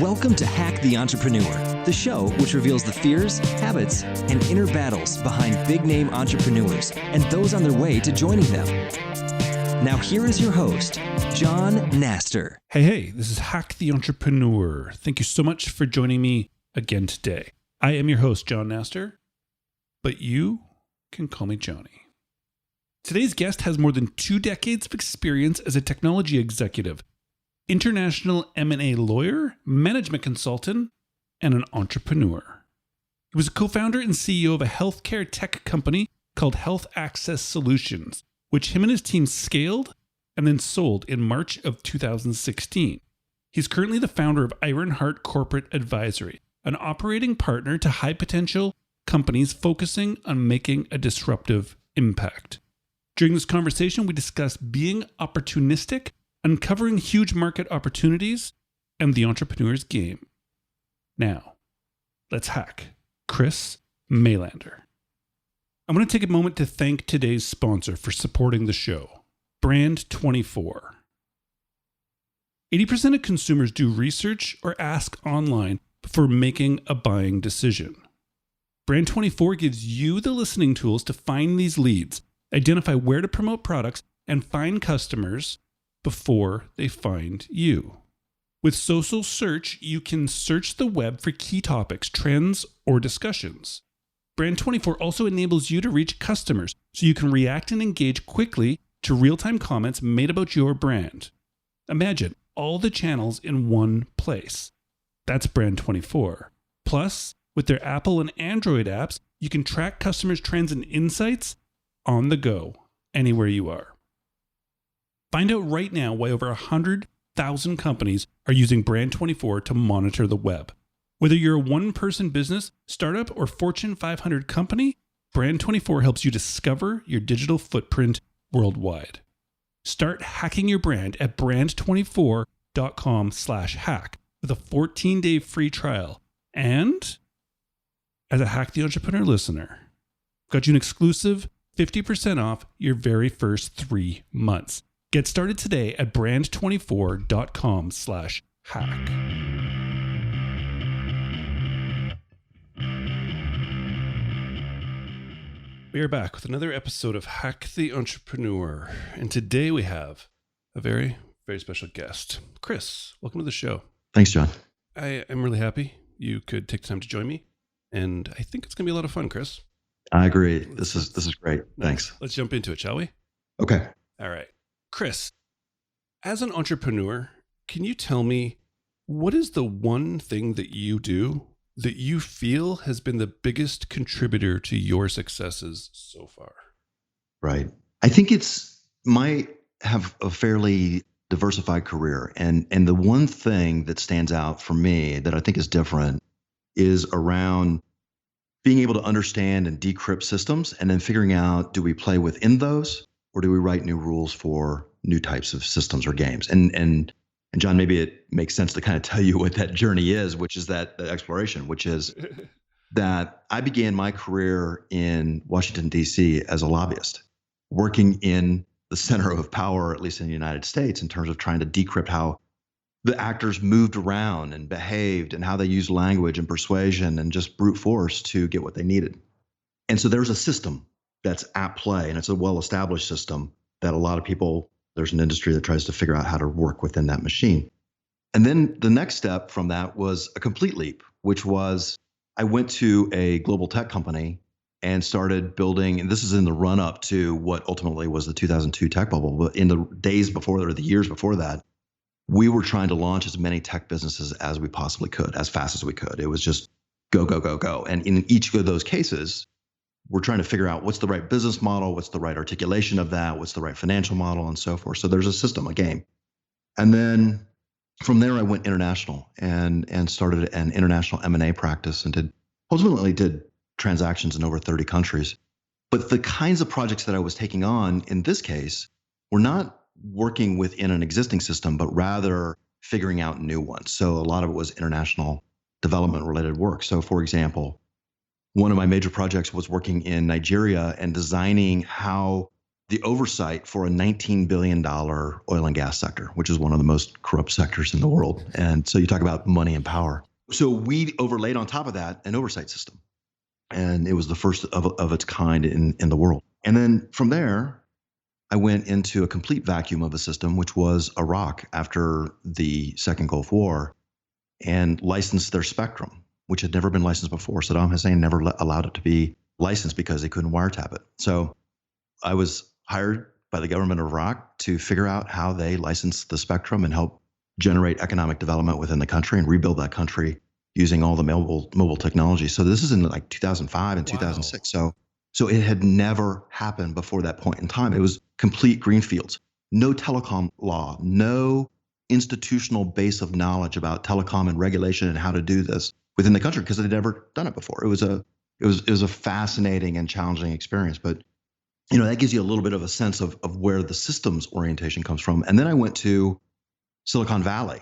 Welcome to Hack the Entrepreneur, the show which reveals the fears, habits, and inner battles behind big-name entrepreneurs and those on their way to joining them. Now here is your host, John Naster. Hey, this is Hack the Entrepreneur. Thank you so much for joining me again today. I am your host, John Naster, but you can call me Johnny. Today's guest has more than 2 decades of experience as a technology executive, international M&A lawyer, management consultant, and an entrepreneur. He was a co-founder and CEO of a healthcare tech company called Health Access Solutions, which him and his team scaled and then sold in March of 2016. He's currently the founder of Ironheart Corporate Advisory, an operating partner to high-potential companies focusing on making a disruptive impact. During this conversation, we discussed being opportunistic, uncovering huge market opportunities, and the entrepreneur's game. Now, let's hack Chris Mailander. I want to take a moment to thank today's sponsor for supporting the show, Brand24. 80% of consumers do research or ask online before making a buying decision. Brand24 gives you the listening tools to find these leads, identify where to promote products, and find customers before they find you. With social search, you can search the web for key topics, trends, or discussions. Brand24 also enables you to reach customers so you can react and engage quickly to real-time comments made about your brand. Imagine all the channels in one place. That's Brand24. Plus, with their Apple and Android apps, you can track customers' trends and insights on the go, anywhere you are. Find out right now why over 100,000 companies are using Brand24 to monitor the web. Whether you're a one-person business, startup, or Fortune 500 company, Brand24 helps you discover your digital footprint worldwide. Start hacking your brand at brand24.com/hack with a 14-day free trial. And as a Hack the Entrepreneur listener, I've got you an exclusive 50% off your very first 3 months. Get started today at brand24.com/hack. We are back with another episode of Hack the Entrepreneur. And today we have a very, very special guest. Chris, welcome to the show. Thanks, John. I am really happy you could take the time to join me. And I think it's going to be a lot of fun, Chris. I agree. This is great. Thanks. Let's jump into it, shall we? Okay. All right. Chris, as an entrepreneur, can you tell me what is the one thing that you do that you feel has been the biggest contributor to your successes so far? Right. I think might have a fairly diversified career. And the one thing that stands out for me that I think is different is around being able to understand and decrypt systems and then figuring out, do we play within those or do we write new rules for new types of systems or games? And John, maybe it makes sense to kind of tell you what that journey is, which is that exploration, which is that I began my career in Washington, D.C. as a lobbyist, working in the center of power, at least in the United States, in terms of trying to decrypt how the actors moved around and behaved and how they used language and persuasion and just brute force to get what they needed. And so there's a system that's at play, and it's a well-established system that a lot of people, there's an industry that tries to figure out how to work within that machine. And then the next step from that was a complete leap, which was I went to a global tech company and started building, and this is in the run up to what ultimately was the 2002 tech bubble. But in the days before or the years before that, we were trying to launch as many tech businesses as we possibly could, as fast as we could. It was just go, go, go, go. And in each of those cases, we're trying to figure out what's the right business model, what's the right articulation of that, what's the right financial model, and so forth. So there's a system, a game. And then from there, I went international and started an international M&A practice and ultimately did transactions in over 30 countries. But the kinds of projects that I was taking on in this case were not working within an existing system, but rather figuring out new ones. So a lot of it was international development related work. So for example, one of my major projects was working in Nigeria and designing how the oversight for a $19 billion oil and gas sector, which is one of the most corrupt sectors in the world. And so you talk about money and power. So we overlaid on top of that an oversight system. And it was the first of its kind in the world. And then from there, I went into a complete vacuum of a system, which was Iraq after the Second Gulf War, and licensed their spectrum, which had never been licensed before. Saddam Hussein never allowed it to be licensed because they couldn't wiretap it. So I was hired by the government of Iraq to figure out how they licensed the spectrum and help generate economic development within the country and rebuild that country using all the mobile technology. So this is in like 2005 and 2006. So it had never happened before that point in time. It was complete greenfields. No telecom law, no institutional base of knowledge about telecom and regulation and how to do this within the country because they'd never done it before. It was a fascinating and challenging experience. But that gives you a little bit of a sense of where the systems orientation comes from. And then I went to Silicon Valley,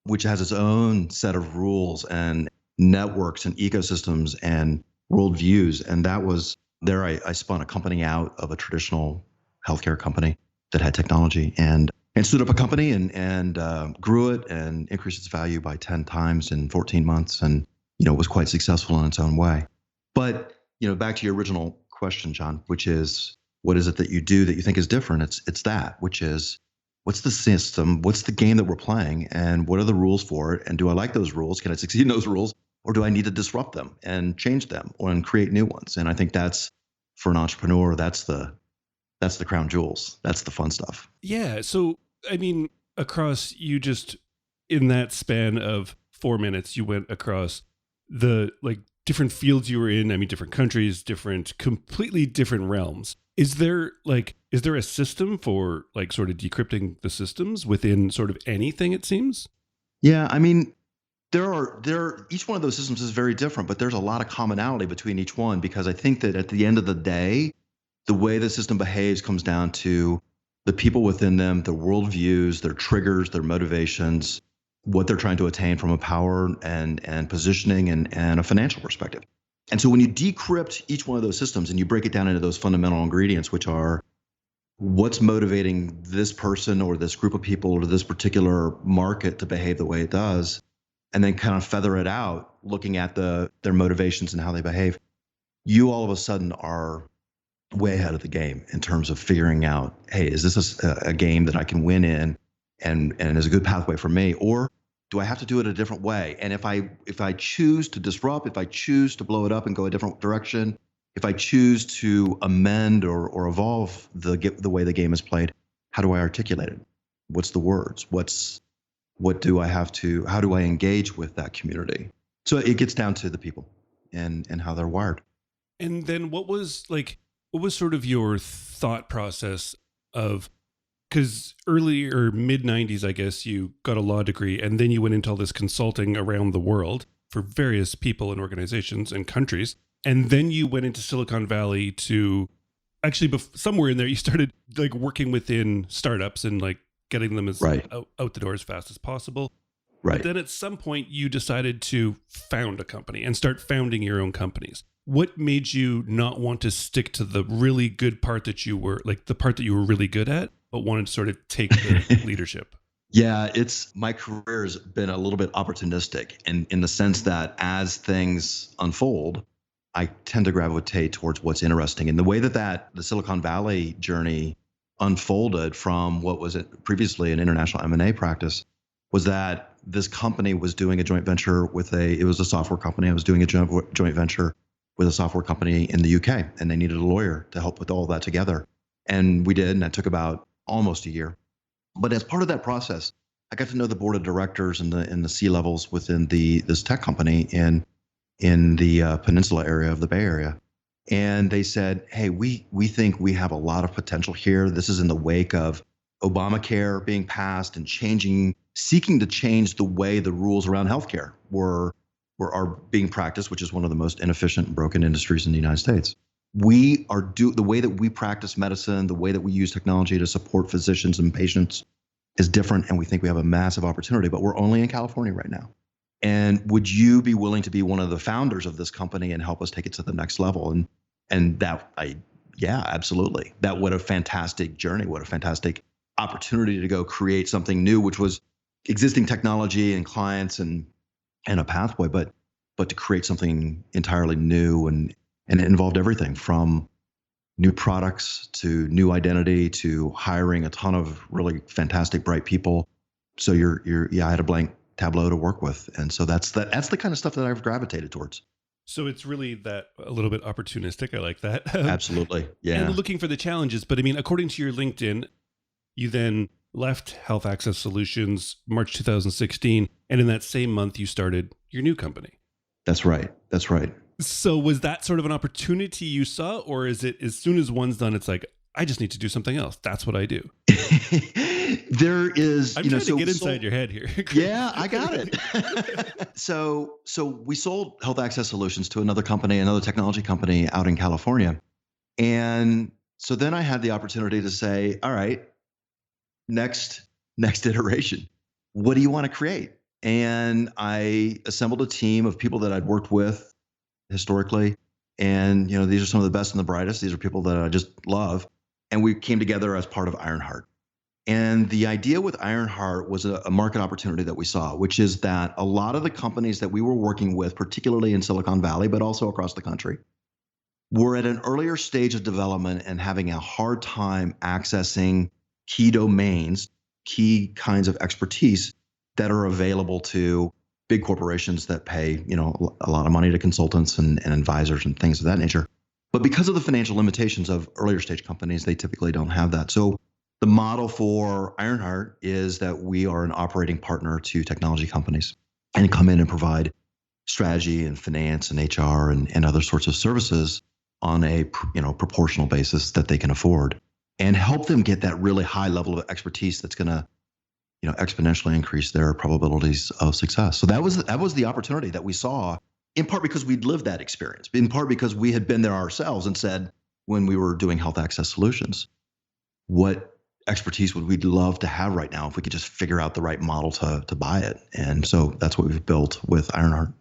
which has its own set of rules and networks and ecosystems and worldviews. And that was there I spun a company out of a traditional healthcare company that had technology and stood up a company and grew it and increased its value by 10 times in 14 months and, was quite successful in its own way. But, back to your original question, John, which is, what is it that you do that you think is different? It's that, which is, what's the system? What's the game that we're playing? And what are the rules for it? And do I like those rules? Can I succeed in those rules? Or do I need to disrupt them and change them and create new ones? And I think that's, for an entrepreneur, that's the crown jewels. That's the fun stuff. Yeah. So, across you just in that span of 4 minutes, you went across the different fields you were in. Different countries, completely different realms. Is there a system for sort of decrypting the systems within sort of anything, it seems? Yeah. Each one of those systems is very different, but there's a lot of commonality between each one because I think that at the end of the day, the way the system behaves comes down to the people within them, their worldviews, their triggers, their motivations, what they're trying to attain from a power and positioning and a financial perspective. And so when you decrypt each one of those systems and you break it down into those fundamental ingredients, which are what's motivating this person or this group of people or this particular market to behave the way it does, and then kind of feather it out, looking at their motivations and how they behave, you all of a sudden are way ahead of the game in terms of figuring out, hey, is this a game that I can win in and is a good pathway for me? Or do I have to do it a different way? And if I choose to disrupt, if I choose to blow it up and go a different direction, if I choose to amend or evolve the way the game is played, how do I articulate it? What's the words? How do I engage with that community? So it gets down to the people and how they're wired. And then what was sort of your thought process of, because early or mid 90s, I guess you got a law degree and then you went into all this consulting around the world for various people and organizations and countries. And then you went into Silicon Valley to actually somewhere in there, you started working within startups and getting them out the door as fast as possible. Right. But then at some point you decided to found a company and start founding your own companies. What made you not want to stick to the really good part that you were the part that you were really good at, but wanted to sort of take the leadership? Yeah, my career has been a little bit opportunistic in the sense that as things unfold, I tend to gravitate towards what's interesting. And the way that the Silicon Valley journey unfolded from what was previously an international M&A practice was that this company was doing a joint venture it was a software company. I was doing a joint venture with a software company in the UK, and they needed a lawyer to help with all that together. And we did, and that took about almost a year. But as part of that process, I got to know the board of directors and the C-levels within this tech company in the peninsula area of the Bay Area. And they said, hey, we think we have a lot of potential here. This is in the wake of Obamacare being passed and seeking to change the way the rules around healthcare are being practiced, which is one of the most inefficient and broken industries in the United States. The way that we practice medicine, the way that we use technology to support physicians and patients is different, and we think we have a massive opportunity, but we're only in California right now. And would you be willing to be one of the founders of this company and help us take it to the next level? And yeah, absolutely. What a fantastic journey. What a fantastic opportunity to go create something new, which was existing technology and clients and a pathway, but to create something entirely new, and it involved everything from new products to new identity to hiring a ton of really fantastic, bright people. So I had a blank tableau to work with, and so that's the kind of stuff that I've gravitated towards. So it's really that a little bit opportunistic. I like that. Absolutely, yeah. And looking for the challenges. But I mean, according to your LinkedIn, you then left Health Access Solutions March 2016, and in that same month, you started your new company. That's right. So was that sort of an opportunity you saw, or is it as soon as one's done, it's like, I just need to do something else? That's what I do. There is, I'm trying to get inside your head here. Yeah, I got it. So we sold Health Access Solutions to another technology company out in California. And so then I had the opportunity to say, all right, next iteration, what do you want to create? And I assembled a team of people that I'd worked with historically. And, these are some of the best and the brightest. These are people that I just love. And we came together as part of Ironheart. And the idea with Ironheart was a market opportunity that we saw, which is that a lot of the companies that we were working with, particularly in Silicon Valley, but also across the country, were at an earlier stage of development and having a hard time accessing key domains, key kinds of expertise that are available to big corporations that pay, a lot of money to consultants and advisors and things of that nature. But because of the financial limitations of earlier stage companies, they typically don't have that. So the model for Ironheart is that we are an operating partner to technology companies and come in and provide strategy and finance and HR and other sorts of services on a proportional basis that they can afford, and help them get that really high level of expertise that's going to exponentially increase their probabilities of success. So that was the opportunity that we saw, in part because we'd lived that experience, in part because we had been there ourselves and said, when we were doing Health Access Solutions, what expertise would we love to have right now if we could just figure out the right model to buy it? And so that's what we've built with Ironheart.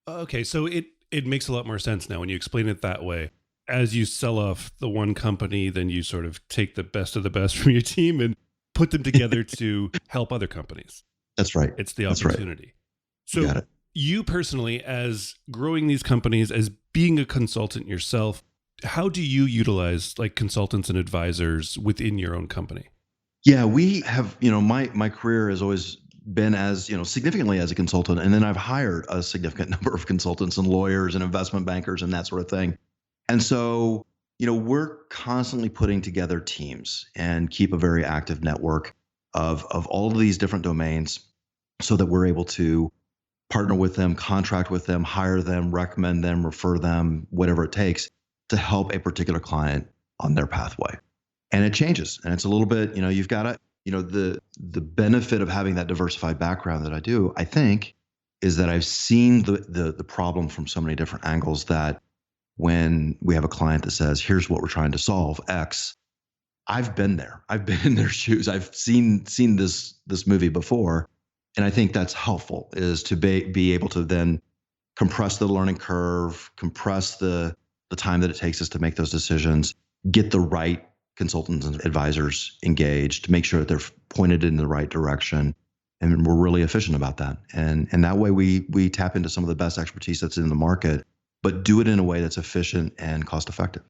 Okay, so it makes a lot more sense now when you explain it that way. As you sell off the one company, then you sort of take the best of the best from your team and put them together to help other companies. That's right. It's the opportunity. Right. So you personally, as growing these companies, as being a consultant yourself, how do you utilize like consultants and advisors within your own company? Yeah, we have, my career has always been as, significantly as a consultant. And then I've hired a significant number of consultants and lawyers and investment bankers and that sort of thing. And so, we're constantly putting together teams and keep a very active network of all of these different domains so that we're able to partner with them, contract with them, hire them, recommend them, refer them, whatever it takes to help a particular client on their pathway. And it changes. And it's a little bit, you've got to, the benefit of having that diversified background that I do, I think, is that I've seen the problem from so many different angles that when we have a client that says, here's what we're trying to solve, X, I've been there. I've been in their shoes. I've seen this movie before. And I think that's helpful, is to be able to then compress the learning curve, compress the time that it takes us to make those decisions, get the right consultants and advisors engaged, to make sure that they're pointed in the right direction. And we're really efficient about that. And that way we tap into some of the best expertise that's in the market, but do it in a way that's efficient and cost effective.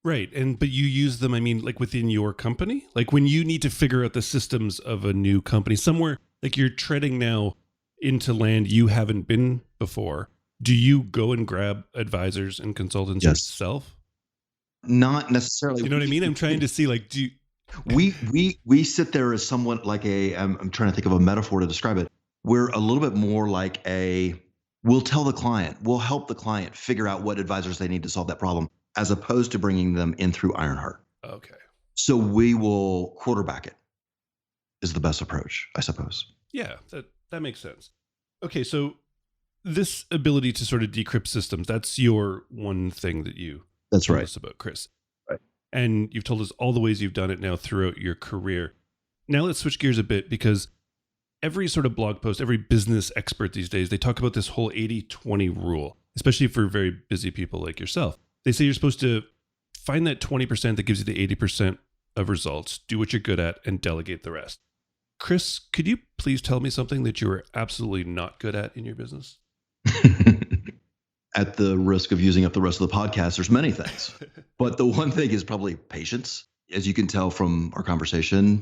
Right. But you use them, like within your company, like when you need to figure out the systems of a new company somewhere, like you're treading now into land you haven't been before. Do you go and grab advisors and consultants yourself? Not necessarily. You know what I mean? I'm trying to see, like, do you... We sit there as somewhat like I'm trying to think of a metaphor to describe it. We're a little bit more like we'll tell the client, we'll help the client figure out what advisors they need to solve that problem, as opposed to bringing them in through Ironheart. Okay. So we will quarterback it, is the best approach, I suppose. Yeah, that makes sense. Okay, so this ability to sort of decrypt systems, that's your one thing that you told us about, Chris. Right. And you've told us all the ways you've done it now throughout your career. Now let's switch gears a bit, because every sort of blog post, every business expert these days, they talk about this whole 80-20 rule, especially for very busy people like yourself. They say you're supposed to find that 20% that gives you the 80% of results, do what you're good at, and delegate the rest. Chris, could you please tell me something that you are absolutely not good at in your business? At the risk of using up the rest of the podcast, there's many things. But the one thing is probably patience. As you can tell from our conversation,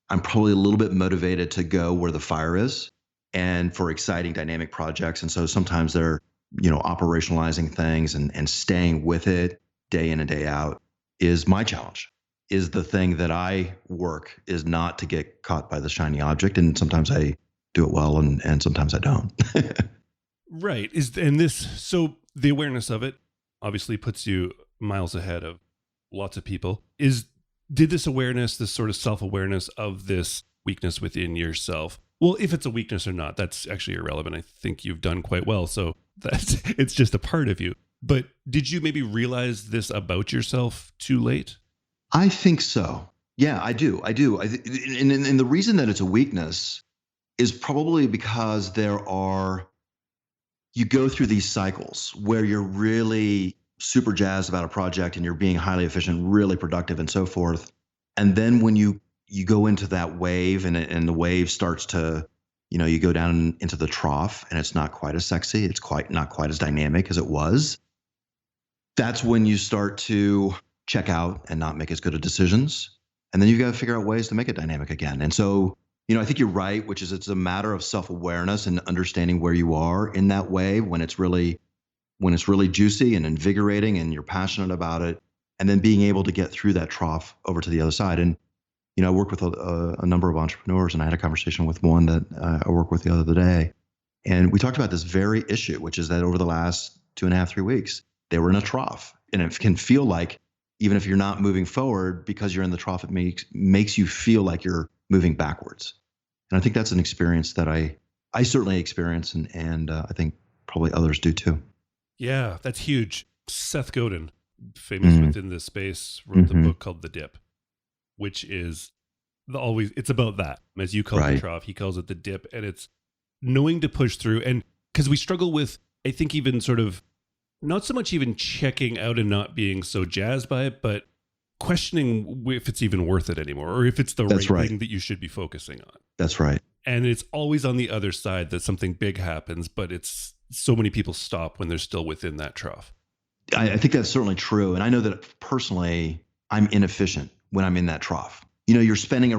I'm probably a little bit motivated to go where the fire is and for exciting dynamic projects. And so sometimes they're, operationalizing things and staying with it day in and day out is my challenge. Is the thing that I work is not to get caught by the shiny object. And sometimes I do it well and sometimes I don't. Right. So the awareness of it obviously puts you miles ahead of lots of people. Did this awareness, this sort of self-awareness of this weakness within yourself, well, if it's a weakness or not, that's actually irrelevant. I think you've done quite well. So it's just a part of you. But did you maybe realize this about yourself too late? I think so. Yeah, I do. And the reason that it's a weakness is probably because you go through these cycles where you're really super jazzed about a project and you're being highly efficient, really productive and so forth. And then when you go into that wave and the wave starts to, you go down into the trough and it's not quite as sexy. It's not quite as dynamic as it was. That's when you start to check out and not make as good of decisions. And then you've got to figure out ways to make it dynamic again. And so, I think you're right, which is it's a matter of self-awareness and understanding where you are in that wave when it's really juicy and invigorating and you're passionate about it, and then being able to get through that trough over to the other side. And, I work with a number of entrepreneurs, and I had a conversation with one that I worked with the other day. And we talked about this very issue, which is that over the last 2.5, 3 weeks, they were in a trough. And it can feel like, even if you're not moving forward, because you're in the trough, it makes you feel like you're moving backwards. And I think that's an experience that I certainly experience, and I think probably others do too. Yeah, that's huge. Seth Godin, famous within this space, wrote the book called The Dip, which is it's about that. As you call it the trough, he calls it the dip, and it's knowing to push through. And because we struggle with, I think, even sort of not so much even checking out and not being so jazzed by it, but questioning if it's even worth it anymore, or if it's the right thing that you should be focusing on. That's right. And it's always on the other side that something big happens, but it's so many people stop when they're still within that trough. I think that's certainly true. And I know that personally, I'm inefficient when I'm in that trough. You're spending a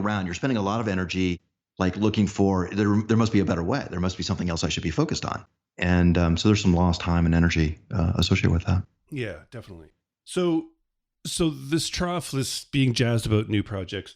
lot of energy, like looking for, there must be a better way. There must be something else I should be focused on. And so there's some lost time and energy associated with that. Yeah, definitely. So this trough, this being jazzed about new projects,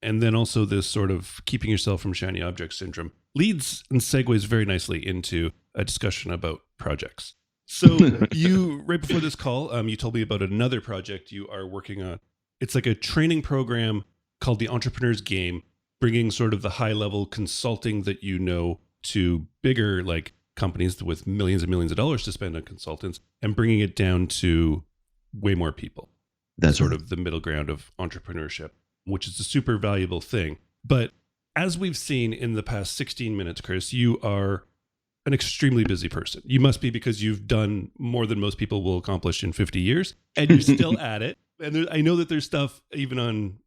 and then also this sort of keeping yourself from shiny object syndrome leads and segues very nicely into a discussion about projects. So you, right before this call, you told me about another project you are working on. It's like a training program called The Entrepreneur's Game, bringing sort of the high level consulting that to bigger like companies with millions and millions of dollars to spend on consultants, and bringing it down to way more people. That's sort of the middle ground of entrepreneurship, which is a super valuable thing. But as we've seen in the past 16 minutes, Chris, you are an extremely busy person. You must be, because you've done more than most people will accomplish in 50 years, and you're still at it. And I know that there's stuff even on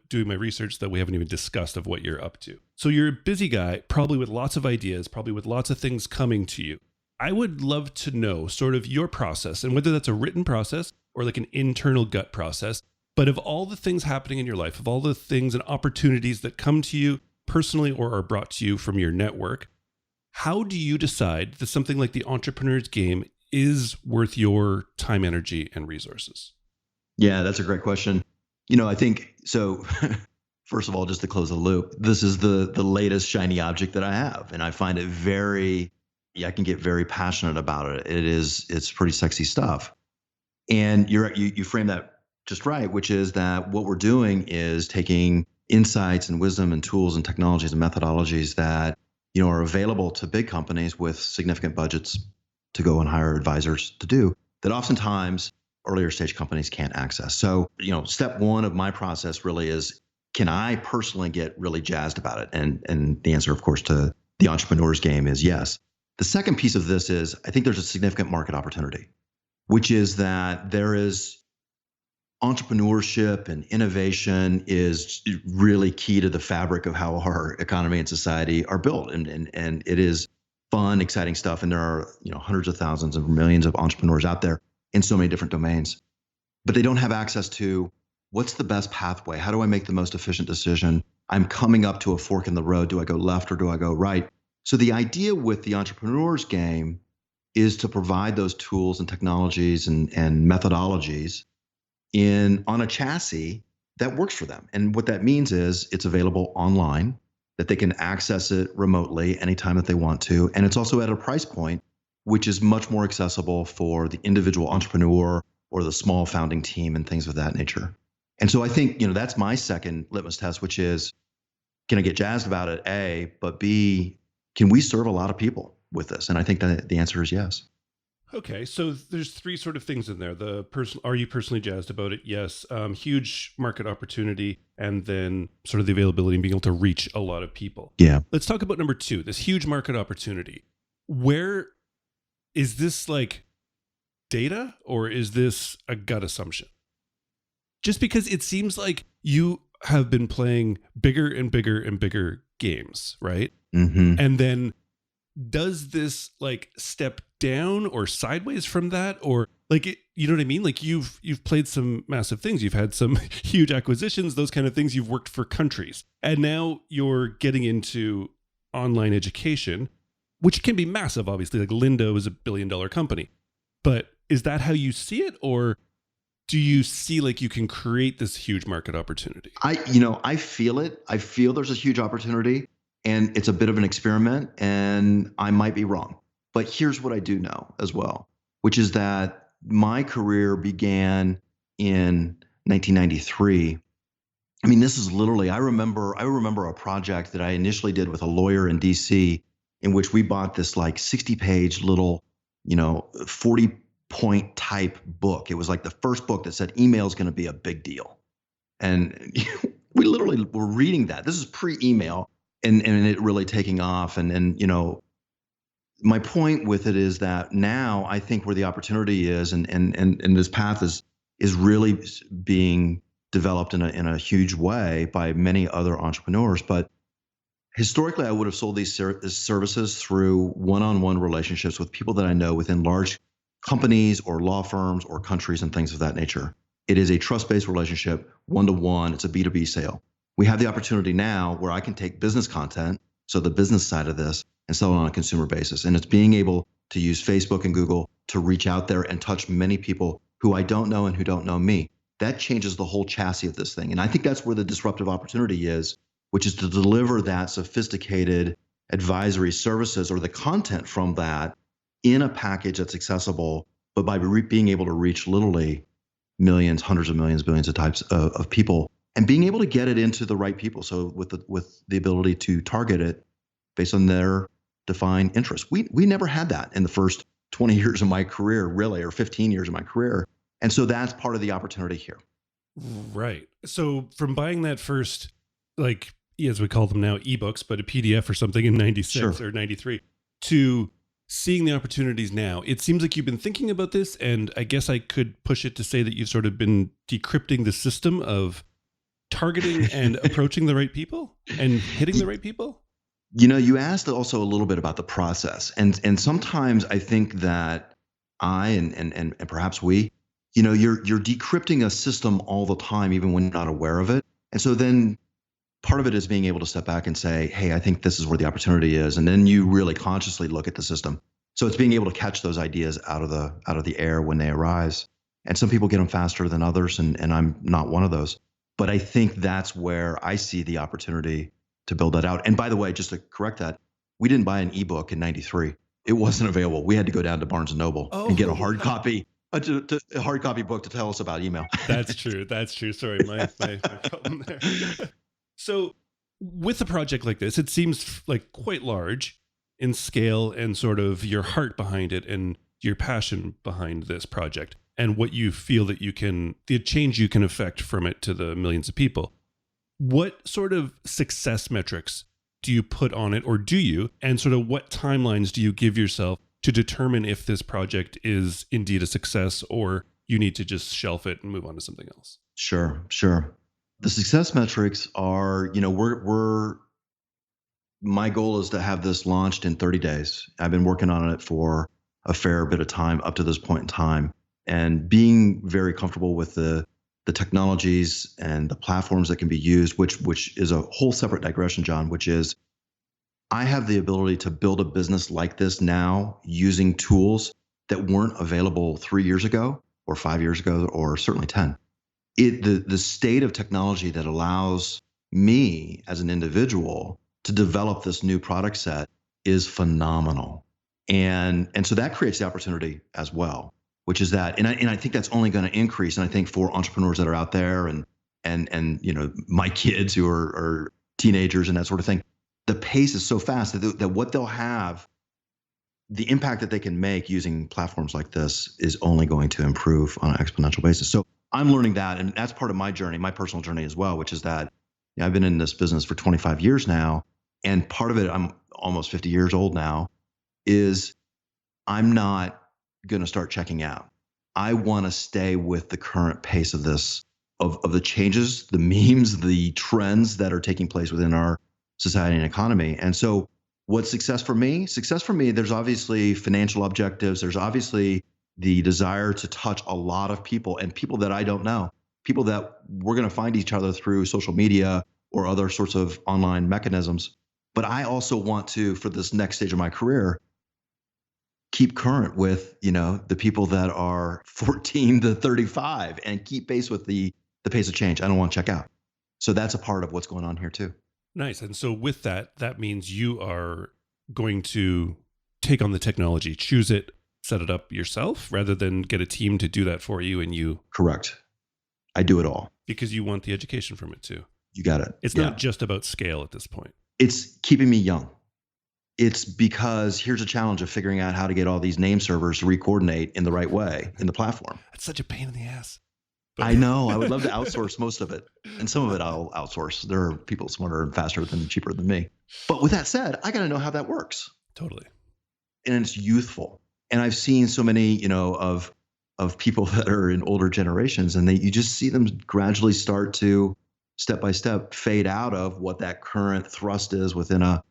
doing my research that we haven't even discussed of what you're up to. So you're a busy guy, probably with lots of ideas, probably with lots of things coming to you. I would love to know sort of your process, and whether that's a written process or like an internal gut process. But of all the things happening in your life, of all the things and opportunities that come to you personally or are brought to you from your network, how do you decide that something like The Entrepreneur's Game is worth your time, energy, and resources? Yeah, that's a great question. I think so. First of all, just to close the loop, this is the latest shiny object that I have, and I find it I can get very passionate about it. It's pretty sexy stuff. And you frame that just right, which is that what we're doing is taking insights and wisdom and tools and technologies and methodologies that are available to big companies with significant budgets to go and hire advisors to do, that oftentimes earlier stage companies can't access. So, step one of my process really is, can I personally get really jazzed about it? And the answer, of course, to the entrepreneur's game is yes. The second piece of this is I think there's a significant market opportunity, which is that there is entrepreneurship and innovation is really key to the fabric of how our economy and society are built. And it is fun, exciting stuff. And there are, hundreds of thousands of millions of entrepreneurs out there in so many different domains, but they don't have access to what's the best pathway? How do I make the most efficient decision? I'm coming up to a fork in the road. Do I go left or do I go right? So the idea with the entrepreneur's game is to provide those tools and technologies and methodologies on a chassis that works for them. And what that means is it's available online, that they can access it remotely anytime that they want to. And it's also at a price point which is much more accessible for the individual entrepreneur or the small founding team and things of that nature. And so I think, that's my second litmus test, which is, can I get jazzed about it? A, but B, can we serve a lot of people with this? And I think that the answer is yes. Okay, so there's three sort of things in there. Are you personally jazzed about it? Yes. Huge market opportunity, and then sort of the availability and being able to reach a lot of people. Yeah. Let's talk about number two, this huge market opportunity. Where is this like data, or is this a gut assumption? Just because it seems like you have been playing bigger and bigger and bigger games, right? Mm-hmm. And then does this like step down or sideways from that, or like you know what I mean? Like you've played some massive things, you've had some huge acquisitions, those kind of things. You've worked for countries, and now you're getting into online education, which can be massive. Obviously, like Lindo is $1 billion company, but is that how you see it, or do you see like you can create this huge market opportunity? I feel it. I feel there's a huge opportunity. And it's a bit of an experiment, and I might be wrong. But here's what I do know as well, which is that my career began in 1993. I mean, this is literally, I remember a project that I initially did with a lawyer in DC, in which we bought this like 60-page little, 40-point type book. It was like the first book that said email is going to be a big deal. And we literally were reading that. This is pre-email. And it really taking off. And my point with it is that now I think where the opportunity is and this path is really being developed in a huge way by many other entrepreneurs. But historically, I would have sold these services through one-on-one relationships with people that I know within large companies or law firms or countries and things of that nature. It is a trust-based relationship, one-to-one. It's a B2B sale. We have the opportunity now where I can take business content, so the business side of this, and sell it on a consumer basis. And it's being able to use Facebook and Google to reach out there and touch many people who I don't know and who don't know me. That changes the whole chassis of this thing. And I think that's where the disruptive opportunity is, which is to deliver that sophisticated advisory services or the content from that in a package that's accessible, but by being able to reach literally millions, hundreds of millions, billions of types of people. And being able to get it into the right people, so with the ability to target it based on their defined interests. We never had that in the first 20 years of my career, really, or 15 years of my career. And so that's part of the opportunity here. Right. So from buying that first, like, as we call them now, ebooks, but a PDF or something in 96 or 93, to seeing the opportunities now, it seems like you've been thinking about this. And I guess I could push it to say that you've sort of been decrypting the system of targeting and approaching the right people and hitting the right people? You asked also a little bit about the process. And sometimes I think that and perhaps we, you're decrypting a system all the time, even when you're not aware of it. And so then part of it is being able to step back and say, hey, I think this is where the opportunity is. And then you really consciously look at the system. So it's being able to catch those ideas out of the air when they arise. And some people get them faster than others. And I'm not one of those. But I think that's where I see the opportunity to build that out. And by the way, just to correct that, we didn't buy an ebook in 93. It wasn't available. We had to go down to Barnes & Noble and get a hard copy, a hard copy book to tell us about email. That's true. Sorry, my problem there. So with a project like this, it seems like quite large in scale and sort of your heart behind it and your passion behind this project, and what you feel that the change you can affect from it to the millions of people. What sort of success metrics do you put on it, or do you? And sort of what timelines do you give yourself to determine if this project is indeed a success or you need to just shelf it and move on to something else? Sure. The success metrics are, my goal is to have this launched in 30 days. I've been working on it for a fair bit of time up to this point in time, and being very comfortable with the technologies and the platforms that can be used, which is a whole separate digression, John, which is I have the ability to build a business like this now using tools that weren't available 3 years ago or 5 years ago, or certainly 10. The state of technology that allows me as an individual to develop this new product set is phenomenal. And so that creates the opportunity as well, which is that, and I think that's only going to increase. And I think for entrepreneurs that are out there and my kids who are teenagers and that sort of thing, the pace is so fast that what they'll have, the impact that they can make using platforms like this is only going to improve on an exponential basis. So I'm learning that, and that's part of my journey, my personal journey as well, which is that I've been in this business for 25 years now, and part of it, I'm almost 50 years old now, is I'm not going to start checking out. I want to stay with the current pace of this, of the changes, the memes, the trends that are taking place within our society and economy. And so what's success for me? Success for me, there's obviously financial objectives. There's obviously the desire to touch a lot of people, and people that I don't know, people that we're going to find each other through social media or other sorts of online mechanisms. But I also want to, for this next stage of my career, keep current with, the people that are 14 to 35 and keep pace with the pace of change. I don't want to check out. So that's a part of what's going on here too. Nice. And so with that means you are going to take on the technology, choose it, set it up yourself rather than get a team to do that for you and you. Correct. I do it all. Because you want the education from it too. You got it. It's not just about scale at this point. It's keeping me young. It's because here's a challenge of figuring out how to get all these name servers to re-coordinate in the right way in the platform. That's such a pain in the ass. I know. I would love to outsource most of it. And some of it I'll outsource. There are people smarter and faster and cheaper than me. But with that said, I got to know how that works. Totally. And it's youthful. And I've seen so many, of people that are in older generations, and you just see them gradually start to step by step fade out of what that current thrust is within a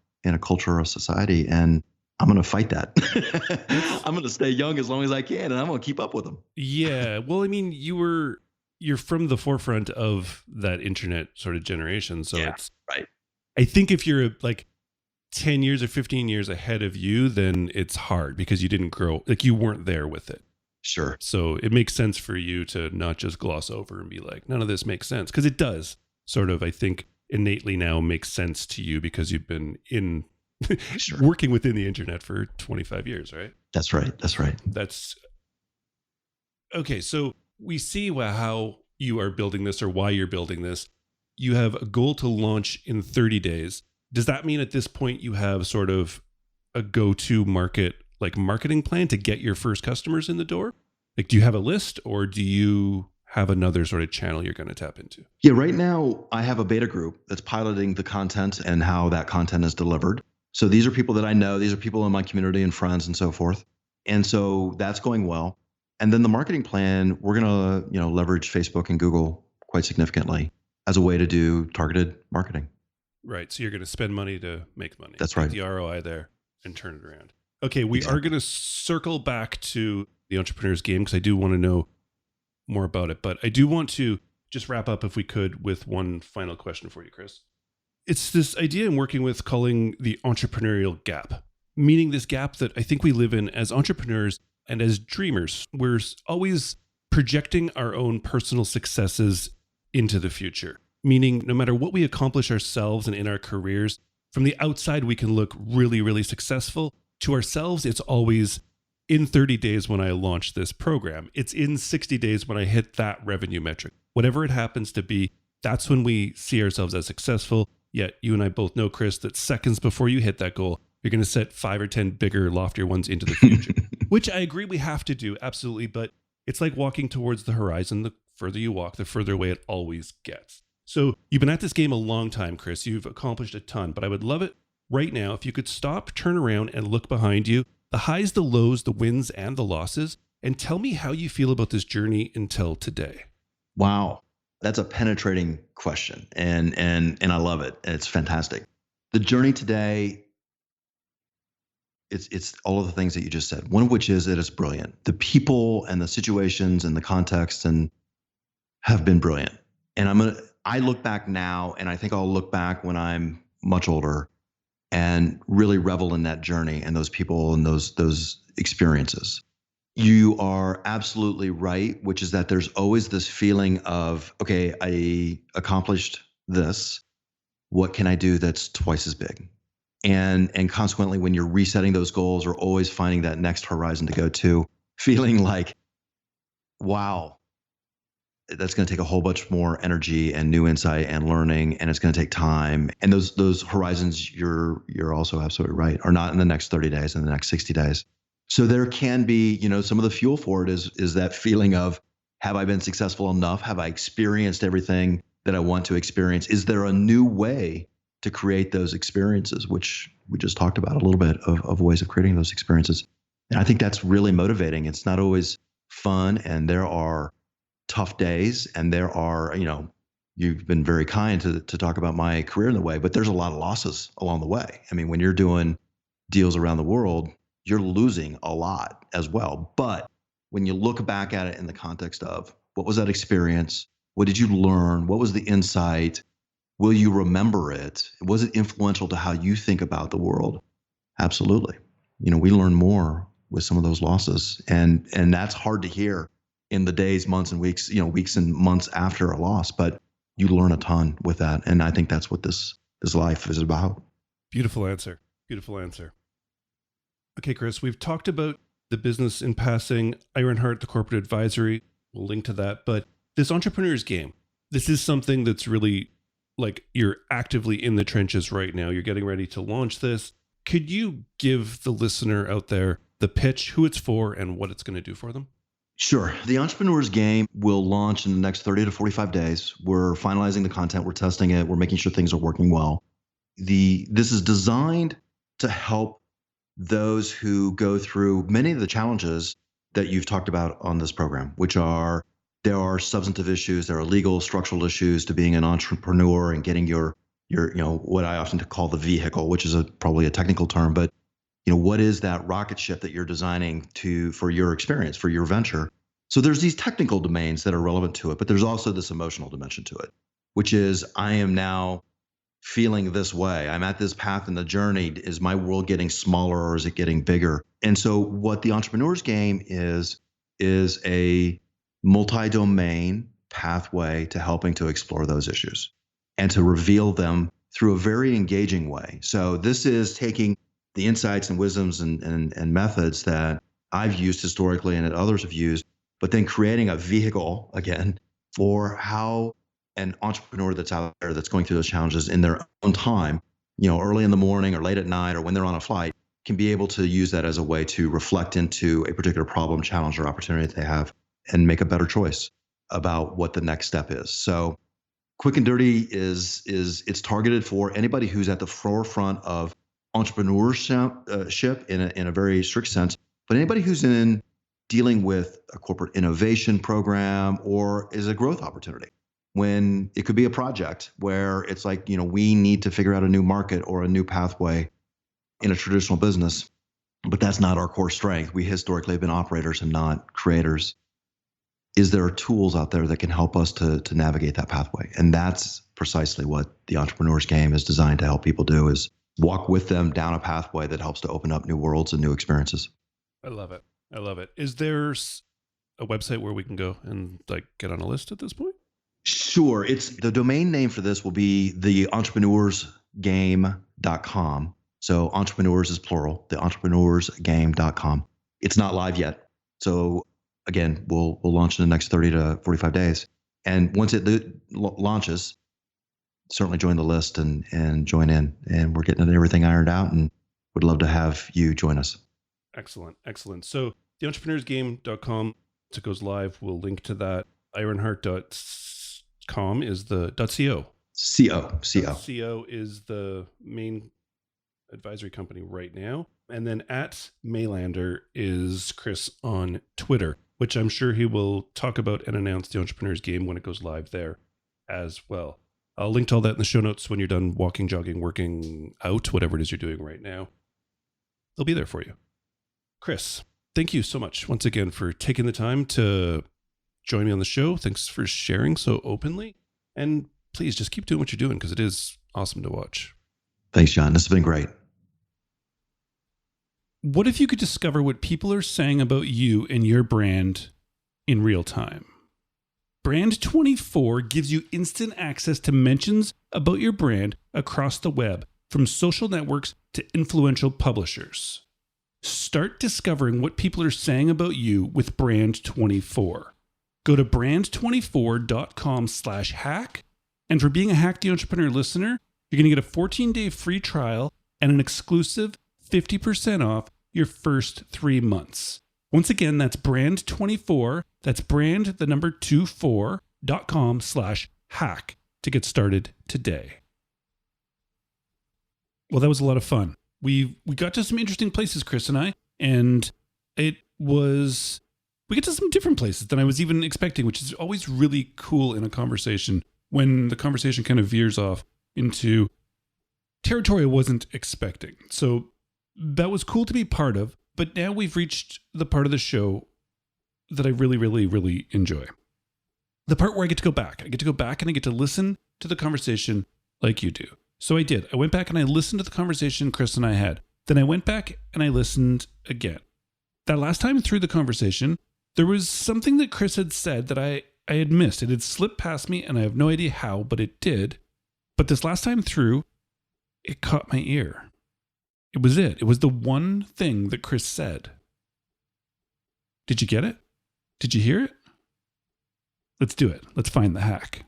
culture or society. And I'm going to fight that. I'm going to stay young as long as I can, and I'm going to keep up with them. Yeah. Well, I mean, you're from the forefront of that internet sort of generation. So it's right. I think if you're like 10 years or 15 years ahead of you, then it's hard because you didn't grow, like you weren't there with it. Sure. So it makes sense for you to not just gloss over and be like, none of this makes sense. Because it does sort of, I think, innately now makes sense to you because you've been in working within the internet for 25 years, right? That's right. That's okay. So we see how you are building this or why you're building this. You have a goal to launch in 30 days. Does that mean at this point you have sort of a go-to market, like marketing plan to get your first customers in the door? Like, do you have a list or do you have another sort of channel you're going to tap into? Yeah, right now I have a beta group that's piloting the content and how that content is delivered. So these are people that I know. These are people in my community and friends and so forth. And so that's going well. And then the marketing plan, we're going to, leverage Facebook and Google quite significantly as a way to do targeted marketing. Right. So you're going to spend money to make money. That's right. Get the ROI there and turn it around. Okay. We are going to circle back to the entrepreneur's game because I do want to know more about it. But I do want to just wrap up, if we could, with one final question for you, Chris. It's this idea I'm working with calling the entrepreneurial gap, meaning this gap that I think we live in as entrepreneurs and as dreamers. We're always projecting our own personal successes into the future, meaning no matter what we accomplish ourselves and in our careers, from the outside, we can look really, really successful. To ourselves, it's always in 30 days when I launch this program. It's in 60 days when I hit that revenue metric. Whatever it happens to be, that's when we see ourselves as successful. Yet you and I both know, Chris, that seconds before you hit that goal, you're going to set 5 or 10 bigger, loftier ones into the future, which I agree we have to do. Absolutely. But it's like walking towards the horizon. The further you walk, the further away it always gets. So you've been at this game a long time, Chris. You've accomplished a ton, but I would love it right now if you could stop, turn around, and look behind you, the highs, the lows, the wins, and the losses, and tell me how you feel about this journey until today. Wow. That's a penetrating question. And I love it. It's fantastic. The journey today, it's all of the things that you just said. One of which is that it's brilliant. The people and the situations and the context and have been brilliant. And I look back now, and I think I'll look back when I'm much older and really revel in that journey and those people and those experiences. You are absolutely right, which is that there's always this feeling of, okay, I accomplished this. What can I do that's twice as big? And consequently, when you're resetting those goals or always finding that next horizon to go to, feeling like, wow, that's going to take a whole bunch more energy and new insight and learning, and it's going to take time. And those horizons, you're also absolutely right, are not in the next 30 days, in the next 60 days. So there can be, some of the fuel for it is that feeling of, have I been successful enough? Have I experienced everything that I want to experience? Is there a new way to create those experiences, which we just talked about a little bit of ways of creating those experiences? And I think that's really motivating. It's not always fun, and there are tough days, and there are, you've been very kind to talk about my career in the way, but there's a lot of losses along the way. I mean, when you're doing deals around the world, you're losing a lot as well. But when you look back at it in the context of, what was that experience? What did you learn? What was the insight? Will you remember it? Was it influential to how you think about the world? Absolutely. We learn more with some of those losses, and that's hard to hear in the days, months, and weeks, weeks and months after a loss, but you learn a ton with that. And I think that's what this life is about. Beautiful answer. Beautiful answer. Okay, Chris, we've talked about the business in passing, Ironheart, the corporate advisory. We'll link to that. But this entrepreneur's game, this is something that's really like you're actively in the trenches right now. You're getting ready to launch this. Could you give the listener out there the pitch, who it's for, and what it's going to do for them? Sure. The Entrepreneur's Game will launch in the next 30 to 45 days. We're finalizing the content. We're testing it. We're making sure things are working well. This is designed to help those who go through many of the challenges that you've talked about on this program, which are, there are substantive issues, there are legal, structural issues to being an entrepreneur and getting your what I often call the vehicle, which is probably a technical term, but what is that rocket ship that you're designing for your experience, for your venture? So there's these technical domains that are relevant to it, but there's also this emotional dimension to it, which is, I am now feeling this way. I'm at this path in the journey. Is my world getting smaller, or is it getting bigger? And so what the Entrepreneur's Game is a multi-domain pathway to helping to explore those issues and to reveal them through a very engaging way. So this is taking the insights and wisdoms and methods that I've used historically and that others have used, but then creating a vehicle again for how an entrepreneur that's out there that's going through those challenges in their own time, early in the morning or late at night or when they're on a flight, can be able to use that as a way to reflect into a particular problem, challenge, or opportunity that they have and make a better choice about what the next step is. So Quick and Dirty it's targeted for anybody who's at the forefront of entrepreneurship in a very strict sense, but anybody who's in dealing with a corporate innovation program or is a growth opportunity, when it could be a project where it's like, we need to figure out a new market or a new pathway in a traditional business, but that's not our core strength. We historically have been operators and not creators. Is there tools out there that can help us to navigate that pathway? And that's precisely what the Entrepreneur's Game is designed to help people do, is walk with them down a pathway that helps to open up new worlds and new experiences. I love it. I love it. Is there a website where we can go and get on a list at this point? Sure. It's the domain name for this will be theentrepreneursgame.com. So entrepreneurs is plural, theentrepreneursgame.com. It's not live yet. So again, we'll launch in the next 30 to 45 days. And once it launches, certainly join the list and join in. And we're getting everything ironed out and would love to have you join us. Excellent. Excellent. So theentrepreneursgame.com, it goes live. We'll link to that. Ironheart .com is the .co. .co. .co is the main advisory company right now. And then at Mailander is Chris on Twitter, which I'm sure he will talk about and announce the Entrepreneur's Game when it goes live there as well. I'll link to all that in the show notes when you're done walking, jogging, working out, whatever it is you're doing right now. They'll be there for you. Chris, thank you so much once again for taking the time to join me on the show. Thanks for sharing so openly. And please just keep doing what you're doing because it is awesome to watch. Thanks, John. This has been great. What if you could discover what people are saying about you and your brand in real time? Brand 24 gives you instant access to mentions about your brand across the web, from social networks to influential publishers. Start discovering what people are saying about you with Brand 24. Go to brand24.com/hack. And for being a Hack the Entrepreneur listener, you're going to get a 14-day free trial and an exclusive 50% off your first 3 months. Once again, that's Brand 24. That's brand, the number 24.com/hack to get started today. Well, that was a lot of fun. We got to some interesting places, Chris and I, and we get to some different places than I was even expecting, which is always really cool in a conversation when the conversation kind of veers off into territory I wasn't expecting. So that was cool to be part of, but now we've reached the part of the show that I really, really, really enjoy. The part where I get to go back. I get to go back and I get to listen to the conversation like you do. So I did. I went back and I listened to the conversation Chris and I had. Then I went back and I listened again. That last time through the conversation, there was something that Chris had said that I had missed. It had slipped past me and I have no idea how, but it did. But this last time through, it caught my ear. It was it. It was the one thing that Chris said. Did you get it? Did you hear it? Let's do it. Let's find the hack.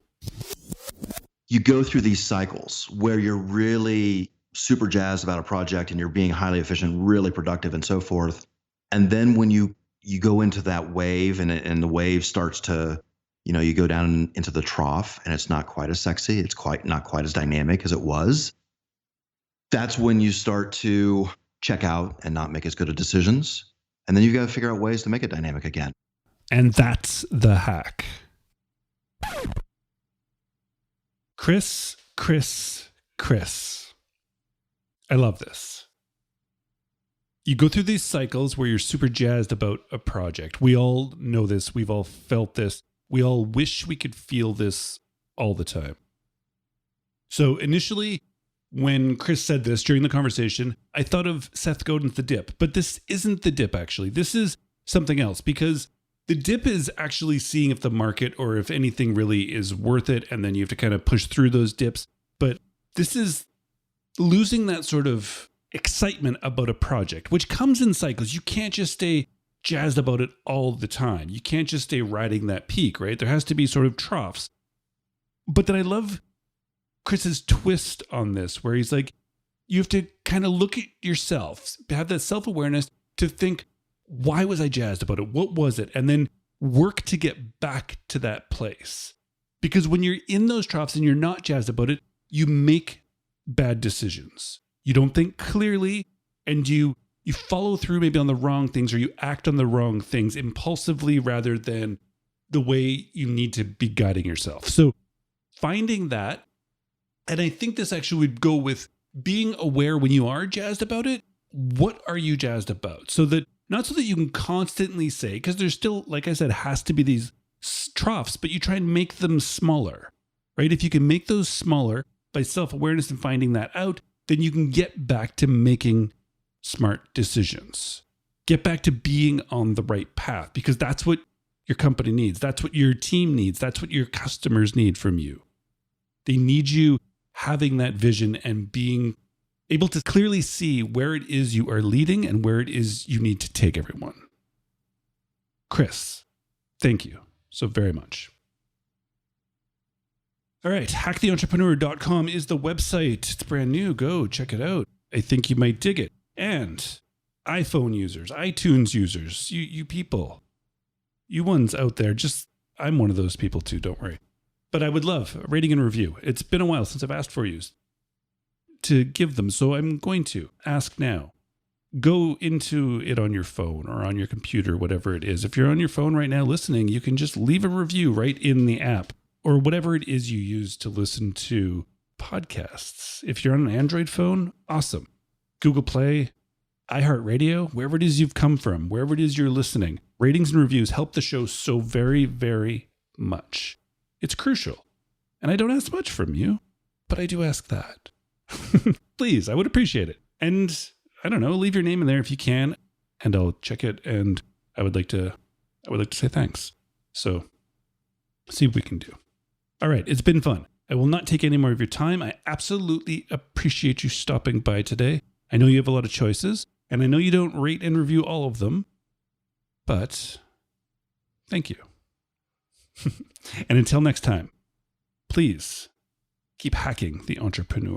You go through these cycles where you're really super jazzed about a project and you're being highly efficient, really productive and so forth. And then when you go into that wave and the wave starts to, you go down into the trough and it's not quite as sexy. It's not quite as dynamic as it was. That's when you start to check out and not make as good of decisions. And then you got to figure out ways to make it dynamic again. And that's the hack. Chris. I love this. You go through these cycles where you're super jazzed about a project. We all know this. We've all felt this. We all wish we could feel this all the time. So initially, when Chris said this during the conversation, I thought of Seth Godin's The Dip, but this isn't The Dip, actually. This is something else, because The Dip is actually seeing if the market or if anything really is worth it, and then you have to kind of push through those dips. But this is losing that sort of excitement about a project, which comes in cycles. You can't just stay jazzed about it all the time. You can't just stay riding that peak, right? There has to be sort of troughs. But then I love Chris's twist on this, where he's like, you have to kind of look at yourself, have that self-awareness to think, why was I jazzed about it? What was it? And then work to get back to that place. Because when you're in those troughs and you're not jazzed about it, you make bad decisions. You don't think clearly, and you follow through maybe on the wrong things, or you act on the wrong things impulsively rather than the way you need to be guiding yourself. So finding that, and I think this actually would go with being aware when you are jazzed about it, what are you jazzed about? Not so that you can constantly say, because there's still, like I said, has to be these troughs, but you try and make them smaller, right? If you can make those smaller by self-awareness and finding that out, then you can get back to making smart decisions. Get back to being on the right path, because that's what your company needs. That's what your team needs. That's what your customers need from you. They need you having that vision and being able to clearly see where it is you are leading and where it is you need to take everyone. Chris, thank you so very much. All right, hacktheentrepreneur.com is the website. It's brand new. Go check it out. I think you might dig it. And iPhone users, iTunes users, you people, you ones out there, I'm one of those people too, don't worry. But I would love a rating and review. It's been a while since I've asked for you to give them, so I'm going to ask now. Go into it on your phone or on your computer, whatever it is. If you're on your phone right now listening, you can just leave a review right in the app or whatever it is you use to listen to podcasts. If you're on an Android phone, awesome. Google Play, iHeartRadio, wherever it is you've come from, wherever it is you're listening, ratings and reviews help the show so very, very much. It's crucial. And I don't ask much from you, but I do ask that. Please, I would appreciate it. And I don't know, leave your name in there if you can, and I'll check it. And I would like to say thanks. So see what we can do. All right. It's been fun. I will not take any more of your time. I absolutely appreciate you stopping by today. I know you have a lot of choices, and I know you don't rate and review all of them, but thank you. And until next time, please keep hacking the entrepreneur.